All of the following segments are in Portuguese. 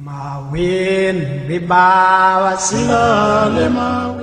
มาเวนวิบาวสิลาเลมาเว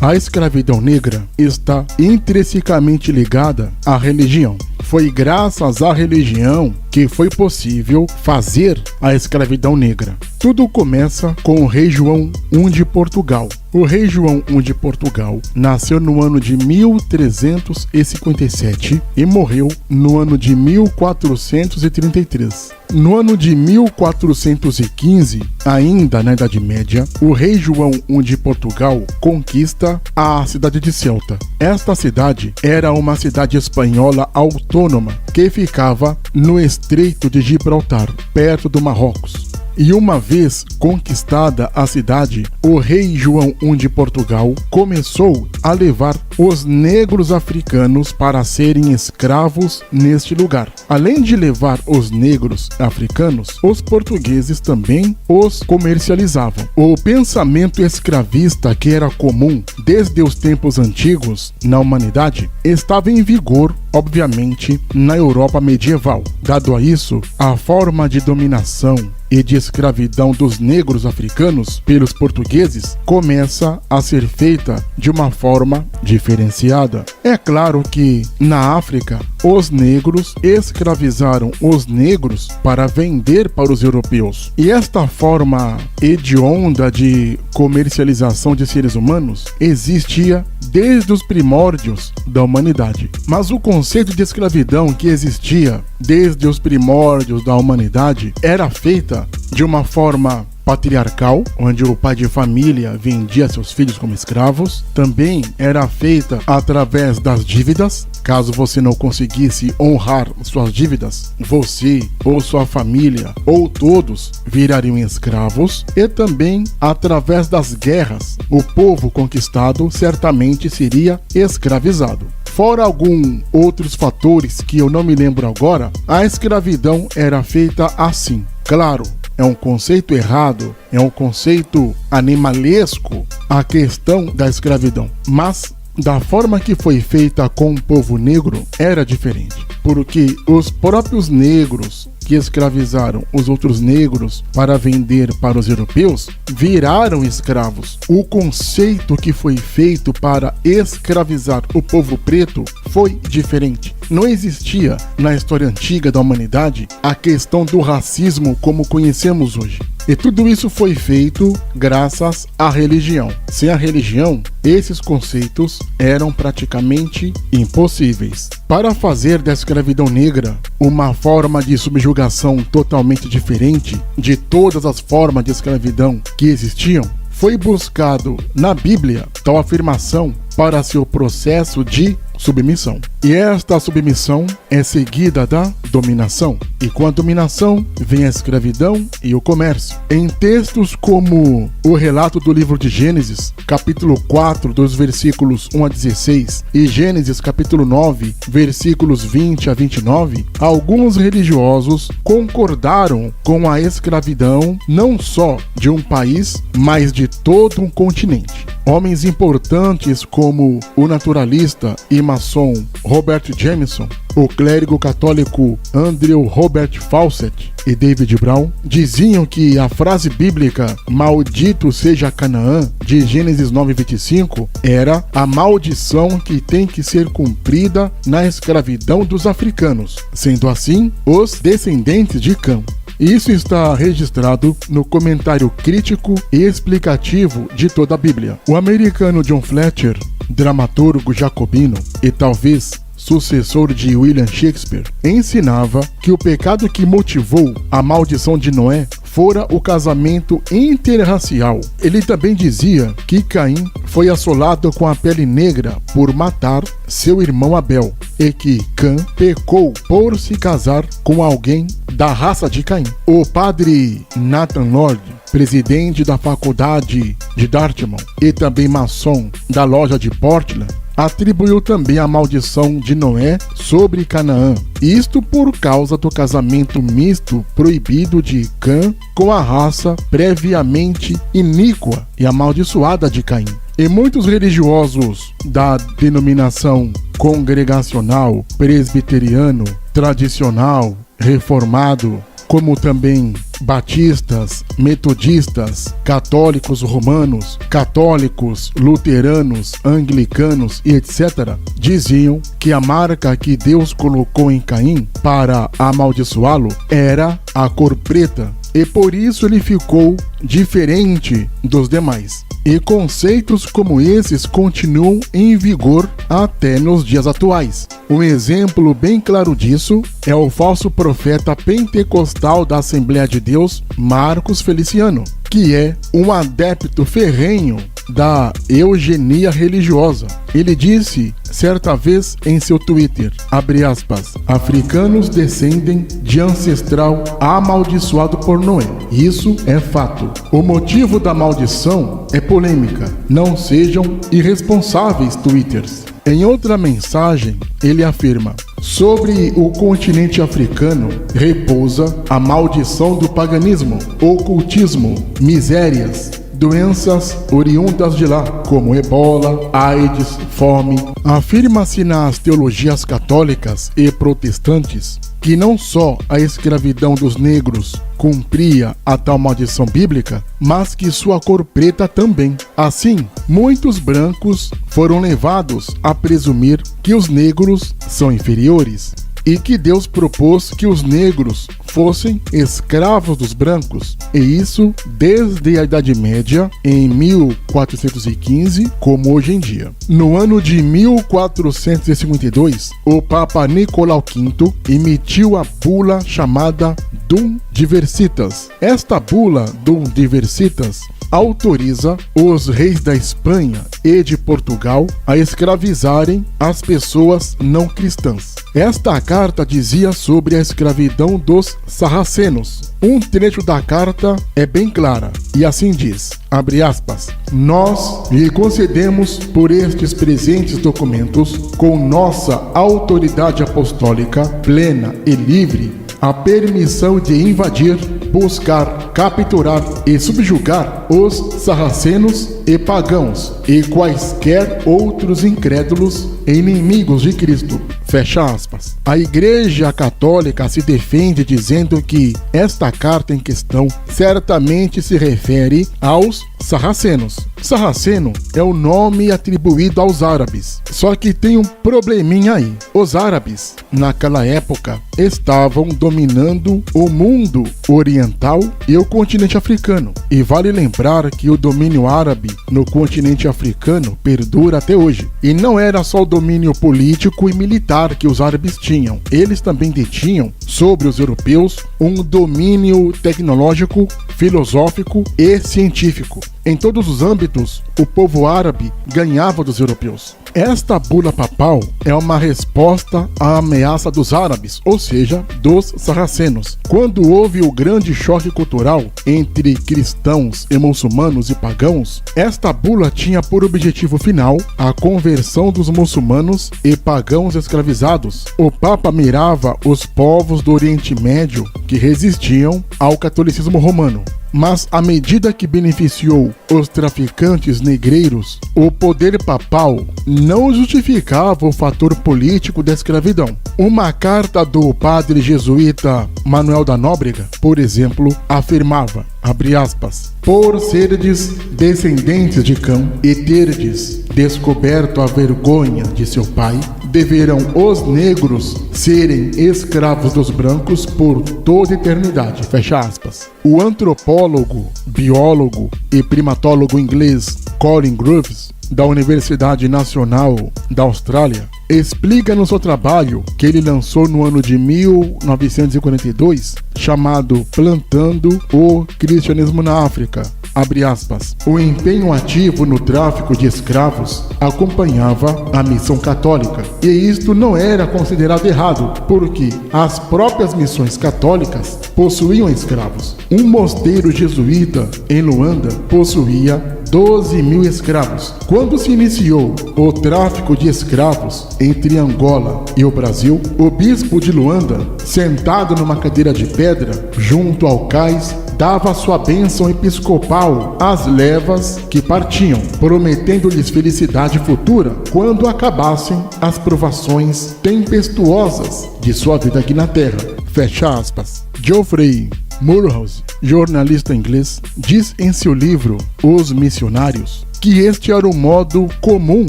A escravidão negra está intrinsecamente ligada à religião. Foi graças à religião que foi possível fazer a escravidão negra. Tudo começa com o rei João I de Portugal. O rei João I de Portugal nasceu no ano de 1357 e morreu no ano de 1433. No ano de 1415, ainda na Idade Média, o rei João I de Portugal conquista a cidade de Ceuta. Esta cidade era uma cidade espanhola autônoma que ficava no Estreito de Gibraltar, perto do Marrocos. E uma vez conquistada a cidade, o rei João I de Portugal começou a levar os negros africanos para serem escravos neste lugar. Além de levar os negros africanos, os portugueses também os comercializavam. O pensamento escravista que era comum desde os tempos antigos na humanidade estava em vigor, obviamente, na Europa medieval. Dado a isso, a forma de dominação e de escravidão dos negros africanos pelos portugueses começa a ser feita de uma forma diferenciada. É claro que na África, os negros escravizaram os negros para vender para os europeus. E esta forma hedionda de comercialização de seres humanos existia desde os primórdios da humanidade. Mas o conceito de escravidão que existia desde os primórdios da humanidade era feita de uma forma patriarcal, onde o pai de família vendia seus filhos como escravos. Também era feita através das dívidas. Caso você não conseguisse honrar suas dívidas, você ou sua família ou todos virariam escravos. E também através das guerras, o povo conquistado certamente seria escravizado. Fora alguns outros fatores que eu não me lembro agora, a escravidão era feita assim. Claro, é um conceito errado, é um conceito animalesco a questão da escravidão, mas da forma que foi feita com o povo negro era diferente, porque os próprios negros que escravizaram os outros negros para vender para os europeus viraram escravos. O conceito que foi feito para escravizar o povo preto foi diferente. Não existia na história antiga da humanidade a questão do racismo como conhecemos hoje. E tudo isso foi feito graças à religião. Sem a religião, esses conceitos eram praticamente impossíveis. Para fazer da escravidão negra uma forma de subjugação totalmente diferente de todas as formas de escravidão que existiam, foi buscado na Bíblia tal afirmação para seu processo de submissão. E esta submissão é seguida da dominação. E com a dominação vem a escravidão e o comércio. Em textos como o relato do livro de Gênesis, capítulo 4, dos versículos 1 a 16, e Gênesis, capítulo 9, versículos 20 a 29, alguns religiosos concordaram com a escravidão não só de um país, mas de todo um continente. Homens importantes como o naturalista e maçom Robert Jameson, o clérigo católico Andrew Robert Fawcett e David Brown diziam que a frase bíblica "Maldito seja Canaã", de Gênesis 9:25, era a maldição que tem que ser cumprida na escravidão dos africanos, sendo assim os descendentes de Cã. Isso está registrado no comentário crítico e explicativo de toda a Bíblia. O americano John Fletcher, dramaturgo jacobino e talvez sucessor de William Shakespeare, ensinava que o pecado que motivou a maldição de Noé fora o casamento interracial. Ele também dizia que Caim foi assolado com a pele negra por matar seu irmão Abel e que Cã pecou por se casar com alguém da raça de Caim. O padre Nathan Lord, presidente da faculdade de Dartmouth e também maçom da loja de Portland, atribuiu também a maldição de Noé sobre Canaã, isto por causa do casamento misto proibido de Cã com a raça previamente iníqua e amaldiçoada de Caim. E muitos religiosos da denominação congregacional, presbiteriano, tradicional, reformado, como também batistas, metodistas, católicos romanos, católicos, luteranos, anglicanos e etc., diziam que a marca que Deus colocou em Caim para amaldiçoá-lo era a cor preta, e por isso ele ficou diferente dos demais. E conceitos como esses continuam em vigor até nos dias atuais. Um exemplo bem claro disso é o falso profeta pentecostal da Assembleia de Deus, Marcos Feliciano, que é um adepto ferrenho da eugenia religiosa. Ele disse certa vez em seu Twitter, abre aspas, africanos descendem de ancestral amaldiçoado por Noé. Isso é fato. O motivo da maldição é polêmica. Não sejam irresponsáveis, twitters. Em outra mensagem, ele afirma: sobre o continente africano repousa a maldição do paganismo, ocultismo, misérias, doenças oriundas de lá, como ebola, AIDS, fome. Afirma-se nas teologias católicas e protestantes que não só a escravidão dos negros cumpria a tal maldição bíblica, mas que sua cor preta também. Assim, muitos brancos foram levados a presumir que os negros são inferiores e que Deus propôs que os negros fossem escravos dos brancos, e isso desde a Idade Média, em 1415, como hoje em dia. No ano de 1452, o Papa Nicolau V emitiu a bula chamada Dum Diversitas. Esta bula, Dum Diversitas, autoriza os reis da Espanha e de Portugal a escravizarem as pessoas não cristãs. Esta carta dizia sobre a escravidão dos sarracenos. Um trecho da carta é bem clara e assim diz, abre aspas, nós lhe concedemos por estes presentes documentos, com nossa autoridade apostólica plena e livre, a permissão de invadir, buscar, capturar e subjugar os sarracenos e pagãos e quaisquer outros incrédulos e inimigos de Cristo. Fecha aspas. A Igreja Católica se defende dizendo que esta carta em questão certamente se refere aos sarracenos. Sarraceno é o nome atribuído aos árabes. Só que tem um probleminha aí. Os árabes, naquela época, estavam dominando o mundo oriental e o continente africano. E vale lembrar que o domínio árabe no continente africano perdura até hoje. E não era só o domínio político e militar que os árabes tinham. Eles também detinham sobre os europeus um domínio tecnológico, filosófico e científico. Em todos os âmbitos, o povo árabe ganhava dos europeus. Esta bula papal é uma resposta à ameaça dos árabes, ou seja, dos sarracenos. Quando houve o grande choque cultural entre cristãos e muçulmanos e pagãos, esta bula tinha por objetivo final a conversão dos muçulmanos e pagãos escravizados. O Papa mirava os povos do Oriente Médio que resistiam ao catolicismo romano. Mas à medida que beneficiou os traficantes negreiros, o poder papal não justificava o fator político da escravidão. Uma carta do padre jesuíta Manuel da Nóbrega, por exemplo, afirmava, abre aspas, por serdes descendentes de Cã e terdes descoberto a vergonha de seu pai, deverão os negros serem escravos dos brancos por toda a eternidade. Fecha aspas. O antropólogo, biólogo e primatólogo inglês Colin Groves, da Universidade Nacional da Austrália, explica no seu trabalho, que ele lançou no ano de 1942, chamado Plantando o Cristianismo na África, abre aspas, o empenho ativo no tráfico de escravos acompanhava a missão católica, e isto não era considerado errado, porque as próprias missões católicas possuíam escravos. Um mosteiro jesuíta em Luanda possuía 12 mil escravos. Quando se iniciou o tráfico de escravos entre Angola e o Brasil, o bispo de Luanda, sentado numa cadeira de pedra junto ao cais, dava sua bênção episcopal às levas que partiam, prometendo-lhes felicidade futura quando acabassem as provações tempestuosas de sua vida aqui na Terra. Fecha aspas. Geoffrey Moorhouse, jornalista inglês, diz em seu livro Os Missionários que este era o modo comum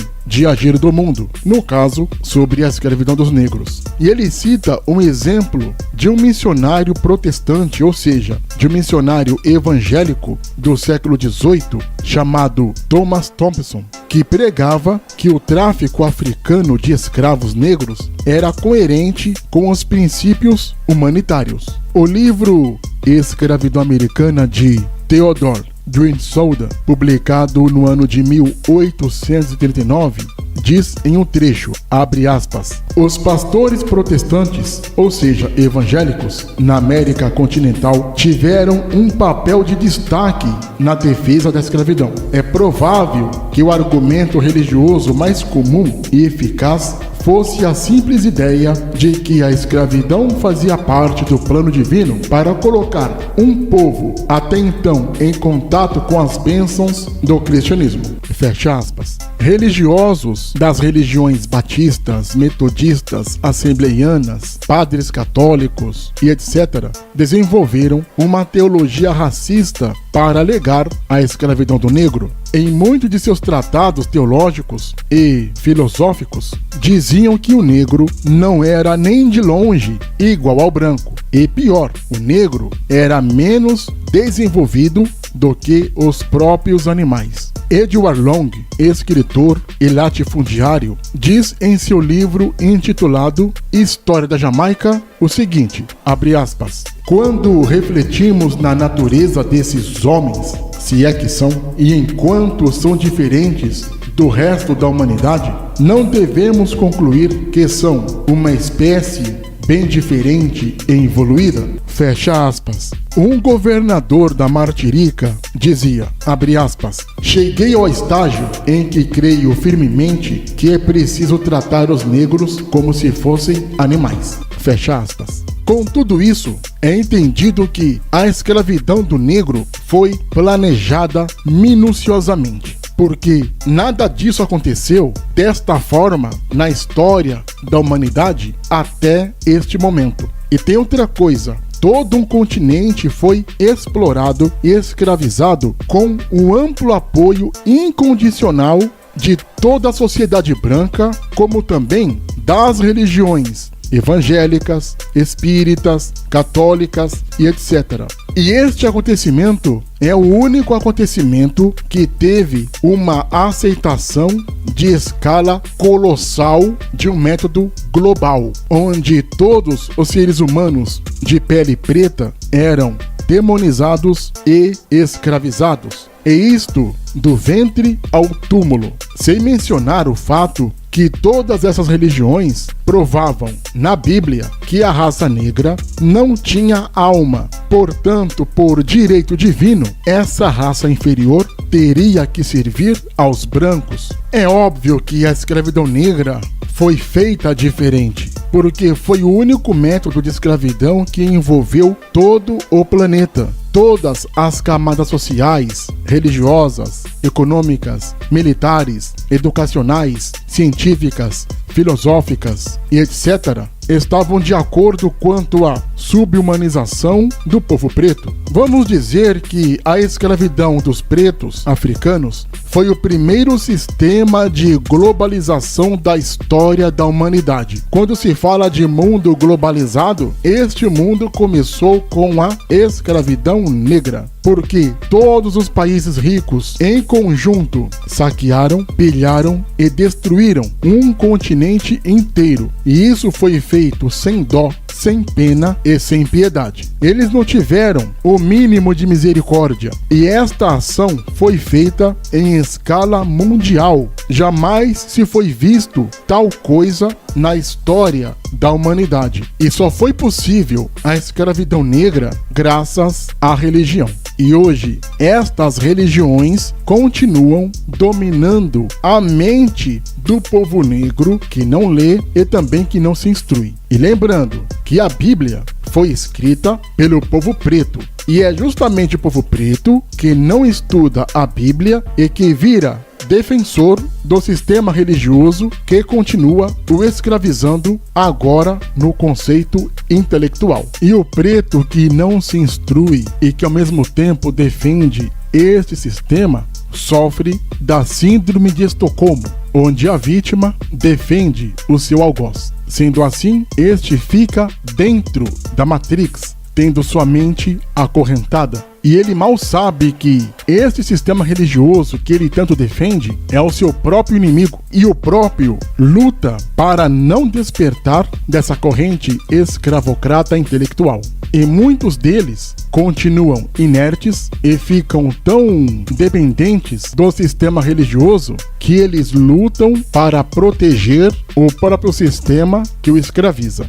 de agir do mundo, no caso, sobre a escravidão dos negros. E ele cita um exemplo de um missionário protestante, ou seja, de um missionário evangélico do século XVIII, chamado Thomas Thompson, que pregava que o tráfico africano de escravos negros era coerente com os princípios humanitários. O livro Escravidão Americana de Theodore Dreinsauder, publicado no ano de 1839, diz em um trecho, abre aspas, os pastores protestantes, ou seja, evangélicos, na América continental, tiveram um papel de destaque na defesa da escravidão. É provável que o argumento religioso mais comum e eficaz fosse a simples ideia de que a escravidão fazia parte do plano divino para colocar um povo até então em contato com as bênçãos do cristianismo. Fecha aspas. Religiosos das religiões batistas, metodistas, assembleianas, padres católicos e etc. desenvolveram uma teologia racista para alegar a escravidão do negro. Em muitos de seus tratados teológicos e filosóficos, diziam que o negro não era nem de longe igual ao branco. E pior, o negro era menos desenvolvido do que os próprios animais. Edward Long, escritor e latifundiário, diz em seu livro intitulado História da Jamaica o seguinte, abre aspas, quando refletimos na natureza desses homens, se é que são, e enquanto são diferentes do resto da humanidade, não devemos concluir que são uma espécie bem diferente e evoluída? Fecha aspas. Um governador da Martirica dizia, abre aspas, cheguei ao estágio em que creio firmemente que é preciso tratar os negros como se fossem animais. Fecha aspas. Com tudo isso, é entendido que a escravidão do negro foi planejada minuciosamente, porque nada disso aconteceu desta forma na história da humanidade até este momento. E tem outra coisa, todo um continente foi explorado e escravizado com o amplo apoio incondicional de toda a sociedade branca, como também das religiões evangélicas, espíritas, católicas e etc. E este acontecimento é o único acontecimento que teve uma aceitação de escala colossal de um método global, onde todos os seres humanos de pele preta eram demonizados e escravizados. E isto do ventre ao túmulo, sem mencionar o fato que todas essas religiões provavam na Bíblia que a raça negra não tinha alma. Portanto, por direito divino, essa raça inferior teria que servir aos brancos. É óbvio que a escravidão negra foi feita diferente, porque foi o único método de escravidão que envolveu todo o planeta. Todas as camadas sociais, religiosas, econômicas, militares, educacionais, científicas, filosóficas e etc. estavam de acordo quanto à subhumanização do povo preto. Vamos dizer que a escravidão dos pretos africanos foi o primeiro sistema de globalização da história da humanidade. Quando se fala de mundo globalizado, este mundo começou com a escravidão negra, porque todos os países ricos em conjunto saquearam, pilharam e destruíram um continente inteiro. E isso foi feito sem dó, sem pena e sem piedade. Eles não tiveram o mínimo de misericórdia, e esta ação foi feita em escala mundial. Jamais se foi visto tal coisa na história da humanidade. E só foi possível a escravidão negra graças à religião. E hoje, estas religiões continuam dominando a mente do povo negro que não lê e também que não se instrui. E lembrando que a Bíblia foi escrita pelo povo preto. E é justamente o povo preto que não estuda a Bíblia e que vira defensor do sistema religioso que continua o escravizando agora no conceito intelectual. E o preto que não se instrui e que ao mesmo tempo defende este sistema sofre da síndrome de Estocolmo, onde a vítima defende o seu algoz. Sendo assim, este fica dentro da Matrix, tendo sua mente acorrentada. E ele mal sabe que este sistema religioso que ele tanto defende é o seu próprio inimigo. E o próprio luta para não despertar dessa corrente escravocrata intelectual. E muitos deles continuam inertes e ficam tão dependentes do sistema religioso que eles lutam para proteger o próprio sistema que o escraviza.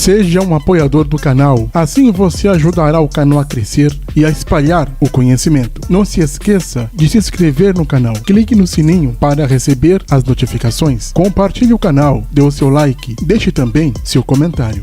Seja um apoiador do canal, assim você ajudará o canal a crescer e a espalhar o conhecimento. Não se esqueça de se inscrever no canal, clique no sininho para receber as notificações, compartilhe o canal, dê o seu like, deixe também seu comentário.